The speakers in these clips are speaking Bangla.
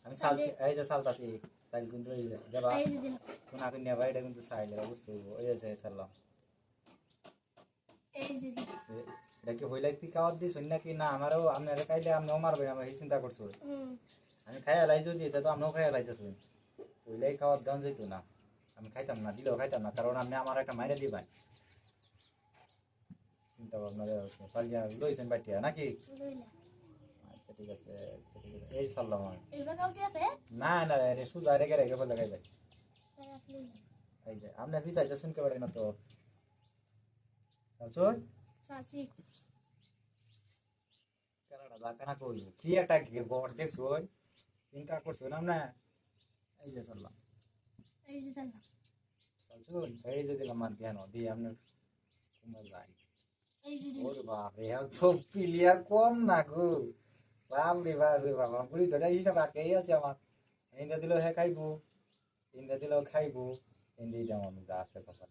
আমি চালছি এই যে চালতাছি চাল কিন্তু এই যে দেবা কোন আগুন নেবা এটা কিন্তু চাইলে বুঝতে হইব এই যে চাললাম এই যে এটা কি হইলে কি খাওয়ার দিছ নাকি না আমারও আপনারে খাইলে আপনিও মারবেন আমি চিন্তা করছো আমি খাইয়া লাই যদি এটা তো আপনিও খাইয়া লাইতেছেন হইলেই খাওয়ার দাম যেত না আমি খাইতাম না দিলেও খাইতাম না কারণ আপনি আমার একটা মাইরে দিবেন চিন্তা ভাবনা চালিয়া লইছেন বাটিয়া নাকি আচ্ছা ঠিক আছে এই চাললাম আমি না না রে সুজা রেগে রেগে বলে খাইবে এই যে আপনার পিছাইতে শুনতে পারেন না তো চল চাচি কারাটা জাকানা কই কি একটা গড় দেখছো চিন্তা করছো না না এই যে চাললাম এই যে চালা চল এই যে দিলাম মার ধ্যান দিয়ে আপনার কমে যায় এই যে ওরে বাপ রে তো প্লেয়ার কম না গো বাপ রে বাবা বুড়ি তো হিসাব রাখেই আছে আমার ইন্দা দিলেও হে খাইবো ইন্দা দিলেও খাইবো ইন্দি দাম আমি যা আছে কথা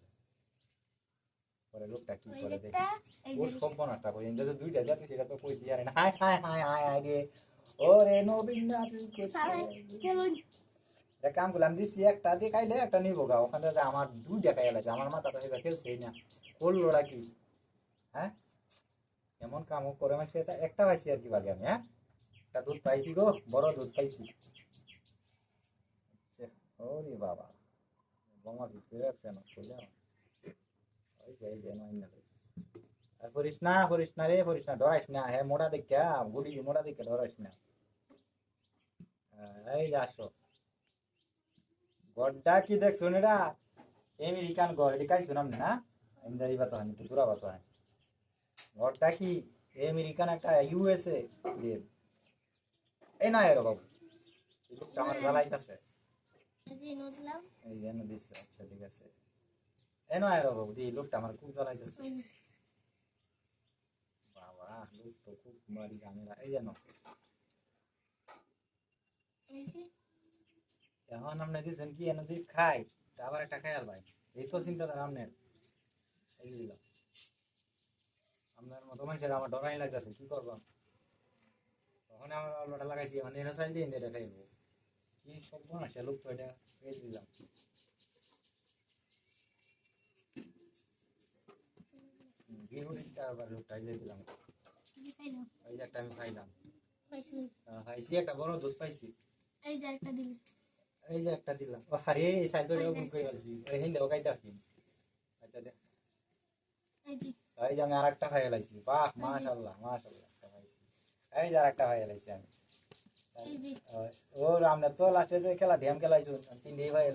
পরে লোকটা কি করে দেখি ও সব বনাটা কই ইন্দা তো দুইটা দিতে সেটা তো কই দিয়ে না high high high high high রে ওরে নবীন না তুই কই কাম করলাম দিছি একটা দিয়ে খাইলে একটা নিবো গা ওখানে যে আমার দুইটা খাইয়া লাগছে আমার মাথা তো সেটা খেলছেই না করলোটা কি হ্যাঁ এমন কাম করে মাসে একটা পাইছি আর কি বাগে আমি হ্যাঁ একটা দুধ পাইছি গো বড় দুধ পাইছি ওরে বাবা বোমা ভিতরে আছে না কইলা ওই যে নয় না আর করিস না রে করিস না ডরাইস না হ্যাঁ মোড়া দেখা গুড়ি মোড়া দেখে ডরাইস না এই যে আসো গড্ডা কি দেখছো এটা আমেরিকান গড এটা কাই শুনাম না ইন্দারি বাতো আমি তো দূরা বাতো হয় গড্ডা কি আমেরিকান একটা ইউএসএ দেব এই না এর বাবু এই লোকটা আমার জ্বালাইতাছে এই যে দিচ্ছে আচ্ছা ঠিক আছে এই না এর বাবু এই লোকটা আমার খুব জ্বালাইতাছে বাবা লোক তো খুব মারি ঝামেলা এই যেন এখন আপনি দিচ্ছেন কি এনে দিয়ে খাই আবার একটা খায়াল ভাই এই তো চিন্তাধারা আপনার এই যে আপনার মতো মানুষের আমার ডরাই লাগতেছে কি করবো তখন আমার আলোটা লাগাইছি এখন এনে চাই দিয়ে এটা খাইবো কি সব সে লোক তো এটা পেয়ে দিলাম আবার লোকটাই দিয়ে দিলাম ওই যে একটা আমি খাইলাম খাইছি একটা বড় দুধ পাইছি এই যে একটা দিল এই যে একটা দিলাম ও আরে এই সাইড ধরে ভুল করে ফেলছি এই হিন্দে ও খাইতে আসছি আচ্ছা দে এই যে আমি আরেকটা খাই লাইছি বাহ মাশাআল্লাহ একটা খাইছি এই যে আরেকটা খাই লাইছি আমি ও আমরা তো লাস্টে খেলা ধ্যান খেলাইছো তিনটেই খাই